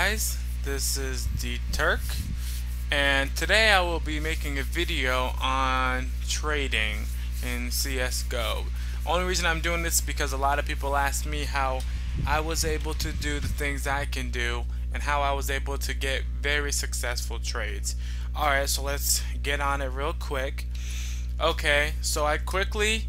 guys, this is the Turk, and today I will be making a video on trading in CSGO. Only reason I'm doing this is because a lot of people ask me how I was able to do the things I can do and how I was able to get very successful trades. Alright, so let's get on it real quick. Okay, so I quickly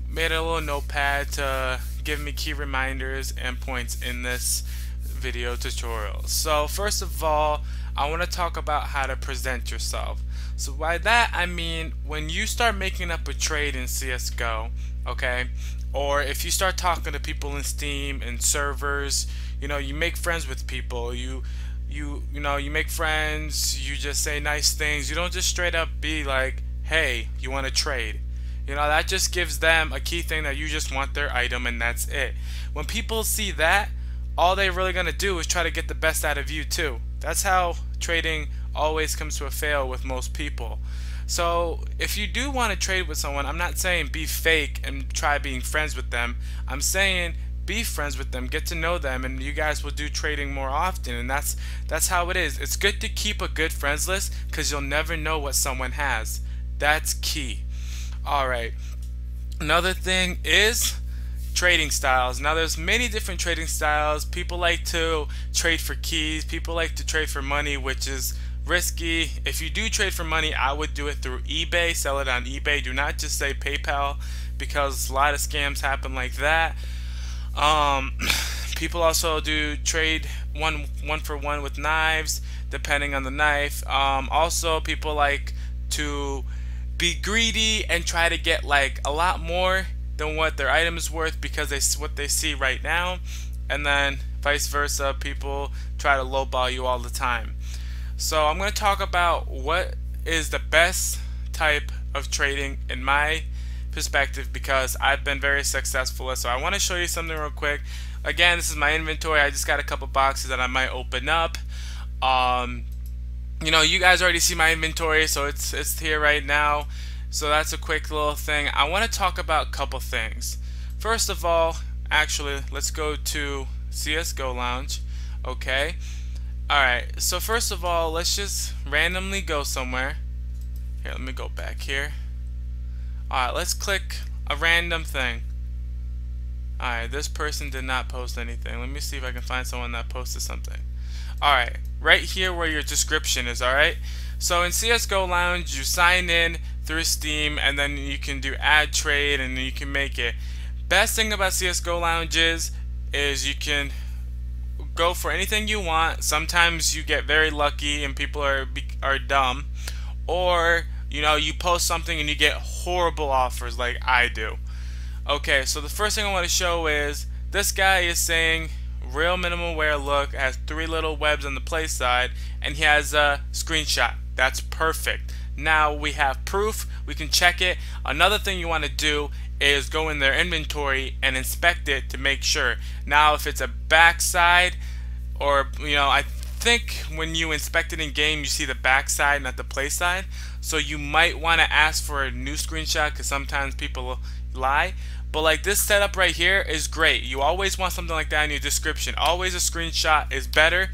made a little notepad to give me key reminders and points in this video tutorial. So first of all, I want to talk about how to present yourself. So by that I mean when you start making up a trade in CSGO, okay, or if you start talking to people in Steam and servers, you know, you make friends with people, you make friends, you just say nice things. You don't just straight up be like, hey, you want to trade? You know, that just gives them a key thing that you just want their item and that's it. When people see that, all they're really going to do is try to get the best out of you too. That's how trading always comes to a fail with most people. So if you do want to trade with someone, I'm not saying be fake and try being friends with them. I'm saying be friends with them, get to know them, and you guys will do trading more often. And that's how it is. It's good to keep a good friends list because you'll never know what someone has. That's key. Alright, another thing is trading styles. Now there's many different trading styles. People like to trade for keys, people like to trade for money, which is risky. If you do trade for money, I would do it through eBay, sell it on eBay. Do not just say PayPal because a lot of scams happen like that. People also do trade one for one with knives, depending on the knife. Also people like to be greedy and try to get like a lot more than what their item is worth because what they see right now, and then vice versa, people try to lowball you all the time. So I'm going to talk about what is the best type of trading in my perspective because I've been very successful. So I want to show you something real quick. Again, this is my inventory. I just got a couple boxes that I might open up. You know, you guys already see my inventory, so it's here right now. So that's a quick little thing. I want to talk about a couple things. First of all, actually, let's go to CSGO Lounge. Okay. Alright, so first of all, let's just randomly go somewhere. Here, let me go back here. Alright, let's click a random thing. Alright, this person did not post anything. Let me see if I can find someone that posted something. Alright, right here where your description is, alright? So in CSGO Lounge, you sign in through Steam and then you can do add trade and you can make it. Best thing about CSGO Lounge is you can go for anything you want. Sometimes you get very lucky and people are dumb, or you know, you post something and you get horrible offers like I do. Okay, so the first thing I want to show is this guy is saying real minimal wear look, has 3 little webs on the play side, and he has a screenshot. That's perfect. Now we have proof, we can check it. Another thing you want to do is go in their inventory and inspect it to make sure. Now if it's a backside, or you know, I think when you inspect it in game you see the backside not the play side, so you might want to ask for a new screenshot because sometimes people lie. But like this setup right here is great. You always want something like that in your description. Always a screenshot is better.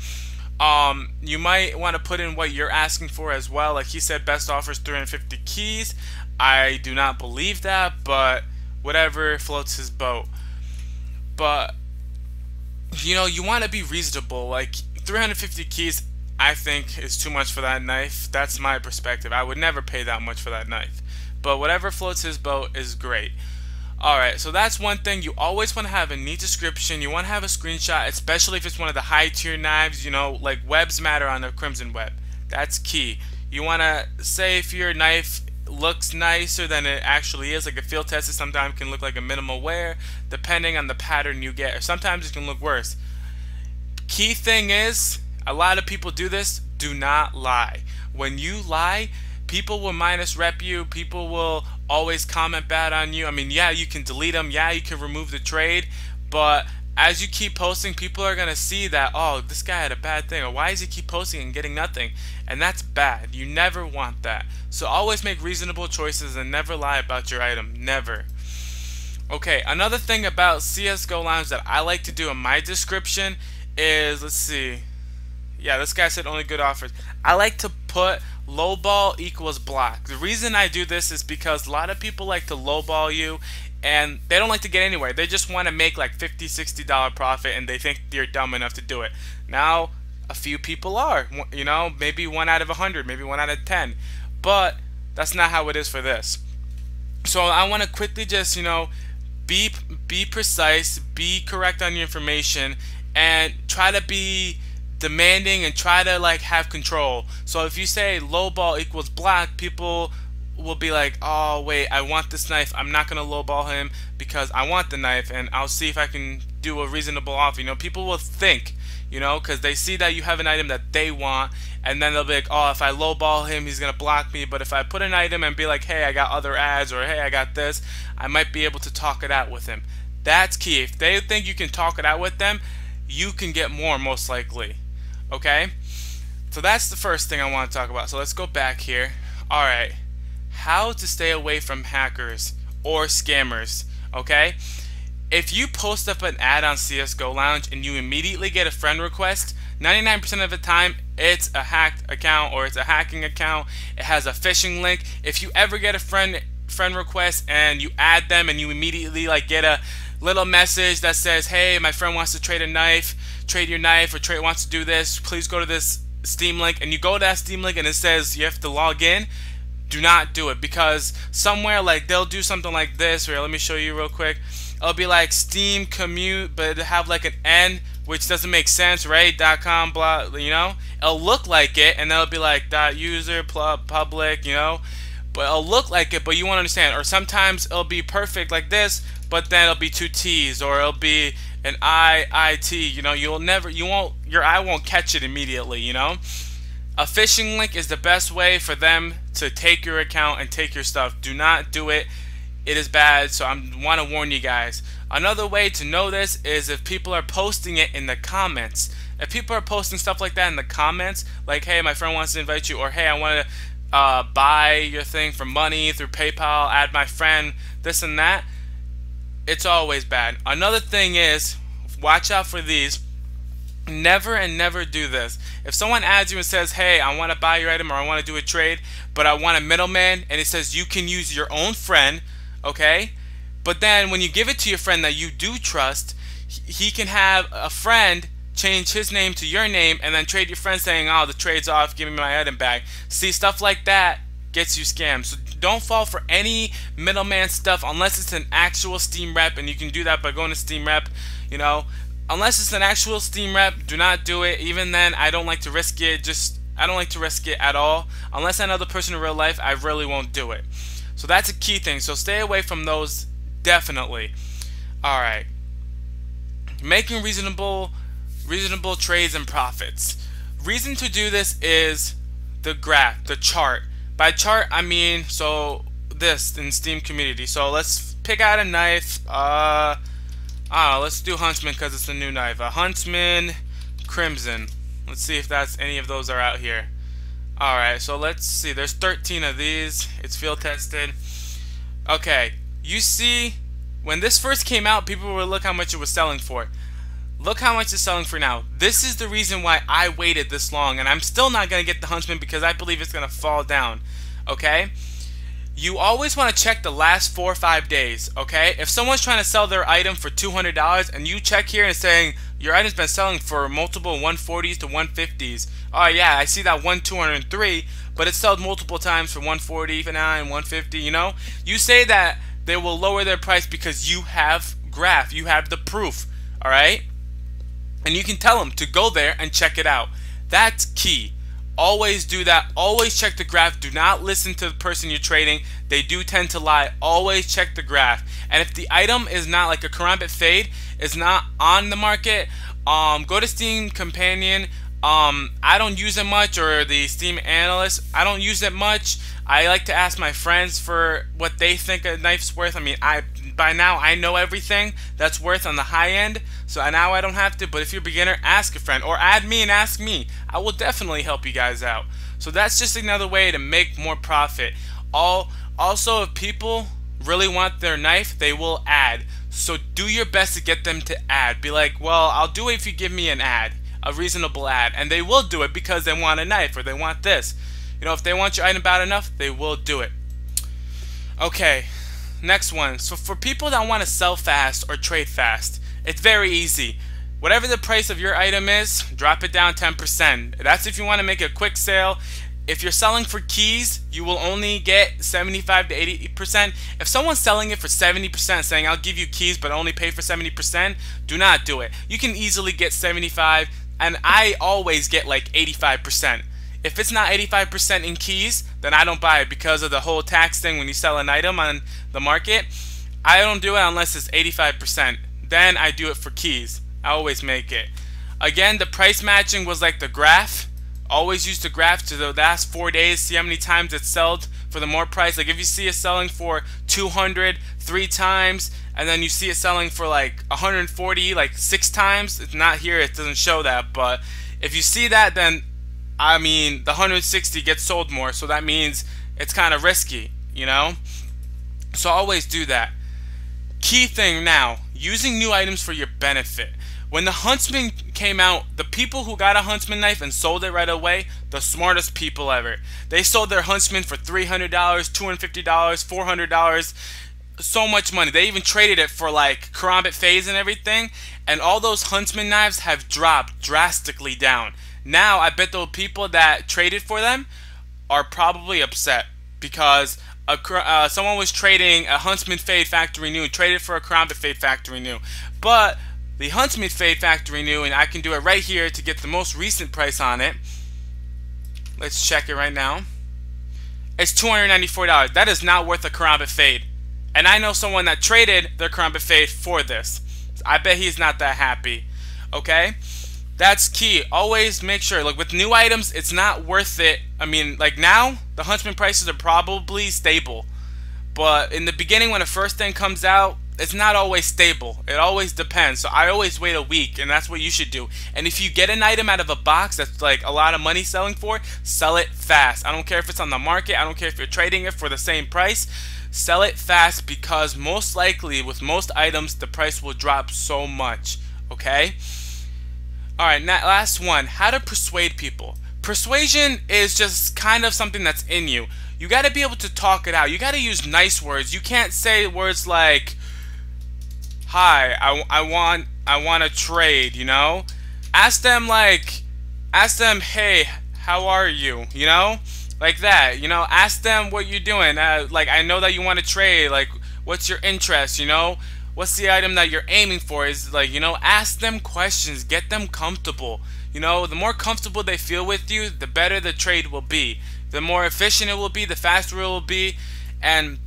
You might want to put in what you're asking for as well. Like he said, best offers 350 keys. I do not believe that, but whatever floats his boat. But you know, you want to be reasonable. Like 350 keys I think is too much for that knife. That's my perspective. I would never pay that much for that knife. But whatever floats his boat is great. Alright, so that's one thing. You always want to have a neat description. You want to have a screenshot, especially if it's one of the high tier knives. You know, like webs matter on the Crimson Web. That's key. You want to say if your knife looks nicer than it actually is. Like a field test sometimes can look like a minimal wear depending on the pattern you get. Or sometimes it can look worse. Key thing is, a lot of people do this. Do not lie. When you lie, people will minus rep you. People will always comment bad on you. I mean, yeah, you can delete them. Yeah, you can remove the trade. But as you keep posting, people are going to see that, oh, this guy had a bad thing. Or why does he keep posting and getting nothing? And that's bad. You never want that. So always make reasonable choices and never lie about your item. Never. Okay, another thing about CSGO Lounge that I like to do in my description is, let's see. Yeah, this guy said only good offers. I like to put lowball equals block. The reason I do this is because a lot of people like to lowball you and they don't like to get anywhere. They just want to make like $50, $60 profit and they think you're dumb enough to do it. Now, a few people are, you know, maybe 1 out of 100, maybe 1 out of 10. But that's not how it is for this. So I want to quickly just, you know, be precise, be correct on your information, and try to be demanding and try to like have control. So if you say lowball equals block, people will be like, oh wait, I want this knife, I'm not gonna lowball him because I want the knife, and I'll see if I can do a reasonable offer. You know, people will think, you know, because they see that you have an item that they want, and then they'll be like, oh, if I lowball him, he's gonna block me. But if I put an item and be like, hey, I got other ads, or hey, I got this, I might be able to talk it out with him. That's key. If they think you can talk it out with them, you can get more, most likely. Okay, so that's the first thing I want to talk about. So let's go back here. All right, how to stay away from hackers or scammers. Okay, if you post up an ad on CSGO Lounge and you immediately get a friend request, 99% of the time it's a hacked account or it's a hacking account. It has a phishing link. If you ever get a friend request and you add them and you immediately like get a little message that says, hey, my friend wants to trade your knife, or wants to do this, please go to this Steam link, and you go to that Steam link and it says you have to log in, do not do it, because somewhere like they'll do something like this. Here, let me show you real quick. It'll be like Steam commute, but it'll have like an N, which doesn't make sense, right? .com, blah, you know? It'll look like it, and then it'll be like .user, public, you know? But it'll look like it, but you won't understand. Or sometimes it'll be perfect like this, but then it'll be 2 T's, or it'll be an IIT, you know? Your eye won't catch it immediately, you know? A phishing link is the best way for them to take your account and take your stuff. Do not do it. It is bad, so I want to warn you guys. Another way to know this is if people are posting it in the comments. If people are posting stuff like that in the comments, like, hey, my friend wants to invite you, or hey, I want to buy your thing for money through PayPal, add my friend, this and that, it's always bad. Another thing is, watch out for these. Never and never do this. If someone adds you and says, hey, I want to buy your item or I want to do a trade, but I want a middleman, and it says you can use your own friend, okay? But then when you give it to your friend that you do trust, he can have a friend change his name to your name and then trade your friend saying, oh, the trade's off, give me my item back. See, stuff like that gets you scammed. So don't fall for any middleman stuff unless it's an actual Steam rep, and you can do that by going to Steam rep, you know. Unless it's an actual Steam rep, do not do it. Even then, I don't like to risk it. I don't like to risk it at all. Unless I know the person in real life, I really won't do it. So that's a key thing. So stay away from those, definitely. Alright. Making reasonable trades and profits. Reason to do this is the graph, the chart. By chart, I mean, so this in Steam community. So let's pick out a knife. Let's do Huntsman because it's a new knife. A Huntsman Crimson. Let's see if that's any of those are out here. Alright, so let's see. There's 13 of these. It's field tested. Okay, you see, when this first came out, people would look how much it was selling for. Look how much it's selling for now. This is the reason why I waited this long, and I'm still not going to get the Huntsman because I believe it's going to fall down. Okay? You always want to check the last 4 or 5 days, okay? If someone's trying to sell their item for $200 and you check here and it's saying your item's been selling for multiple 140s to 150s. Oh yeah, I see that 203, but it's sold multiple times for 149, 150, you know? You say that they will lower their price because you have graph, you have the proof, alright? And you can tell them to go there and check it out. That's key. Always do that. Always check the graph. Do not listen to the person you're trading. They do tend to lie. Always check the graph. And if the item is not, like a Karambit Fade, is not on the market, go to Steam Companion. I don't use it much, or the Steam Analyst. I don't use it much. I like to ask my friends for what they think a knife's worth. I mean, by now I know everything that's worth on the high end, so now I don't have to. But if you're a beginner, ask a friend or add me and ask me. I will definitely help you guys out. So that's just another way to make more profit. Also, if people really want their knife, they will add. So do your best to get them to add. Be like, well, I'll do it if you give me an ad. a reasonable ad, and they will do it because they want a knife or they want this. You know, if they want your item bad enough, they will do it. Okay, next one. So for people that want to sell fast or trade fast, it's very easy. Whatever the price of your item is, drop it down 10%. That's if you want to make a quick sale. If you're selling for keys, you will only get 75 to 80%. If someone's selling it for 70%, saying I'll give you keys but only pay for 70%, do not do it. You can easily get 75, and I always get like 85%. If it's not 85% in keys, then I don't buy it because of the whole tax thing when you sell an item on the market. I don't do it unless it's 85%. Then I do it for keys. I always make it. Again, the price matching was like the graph. Always use the graph to the last 4 days. See how many times it's sold for the more price. Like if you see it selling for 200 3 times, and then you see it selling for like 140 like 6 times. It's not here. It doesn't show that. But if you see that, then I mean, the 160 gets sold more, so that means it's kind of risky, you know? So always do that. Key thing now, using new items for your benefit. When the Huntsman came out, the people who got a Huntsman knife and sold it right away, the smartest people ever. They sold their Huntsman for $300, $250, $400, so much money. They even traded it for like Karambit Phase and everything, and all those Huntsman knives have dropped drastically down. Now, I bet the people that traded for them are probably upset because someone was trading a Huntsman Fade Factory New, traded for a Karambit Fade Factory New. But the Huntsman Fade Factory New, and I can do it right here to get the most recent price on it. Let's check it right now. It's $294. That is not worth a Karambit Fade. And I know someone that traded their Karambit Fade for this. I bet he's not that happy. Okay? That's key. Always make sure, like with new items, it's not worth it. I mean, like now, the Huntsman prices are probably stable. But in the beginning, when the first thing comes out, it's not always stable. It always depends. So I always wait a week, and that's what you should do. And if you get an item out of a box that's like a lot of money selling for, sell it fast. I don't care if it's on the market. I don't care if you're trading it for the same price. Sell it fast because most likely, with most items, the price will drop so much. Okay? Alright, last one. How to persuade people. Persuasion is just kind of something that's in you. You got to be able to talk it out. You got to use nice words. You can't say words like, hi, I want to trade, you know? Ask them, hey, how are you? You know? Like that, you know? Ask them what you're doing. Like, I know that you want to trade. Like, what's your interest, you know? What's the item that you're aiming for? Is like, you know, ask them questions, get them comfortable. You know, the more comfortable they feel with you, the better the trade will be. The more efficient it will be, the faster it will be, and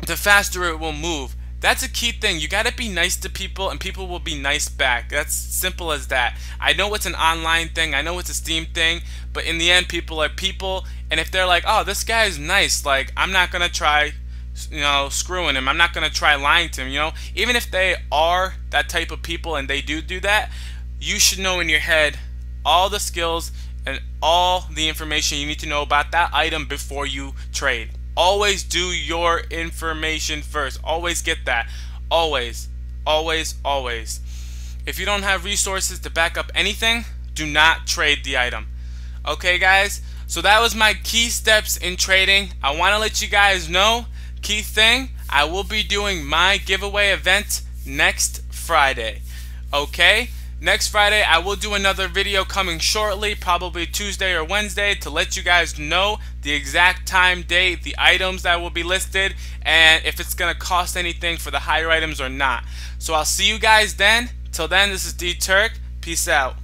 the faster it will move. That's a key thing. You gotta be nice to people, and people will be nice back. That's simple as that. I know it's an online thing, I know it's a Steam thing, but in the end, people are people, and if they're like, oh, this guy is nice, like, I'm not gonna try, you know, screwing him. I'm not gonna try lying to him, you know. Even if they are that type of people and they do that, you should know in your head all the skills and all the information you need to know about that item before you trade. Always do your information first. Always get that. Always, always, always. If you don't have resources to back up anything, do not trade the item. Okay, guys? So that was my key steps in trading. I want to let you guys know, key thing, I will be doing my giveaway event next Friday. Okay? Next Friday, I will do another video coming shortly, probably Tuesday or Wednesday, to let you guys know the exact time, date, the items that will be listed, and if it's going to cost anything for the higher items or not. So I'll see you guys then. Till then, this is D Turk. Peace out.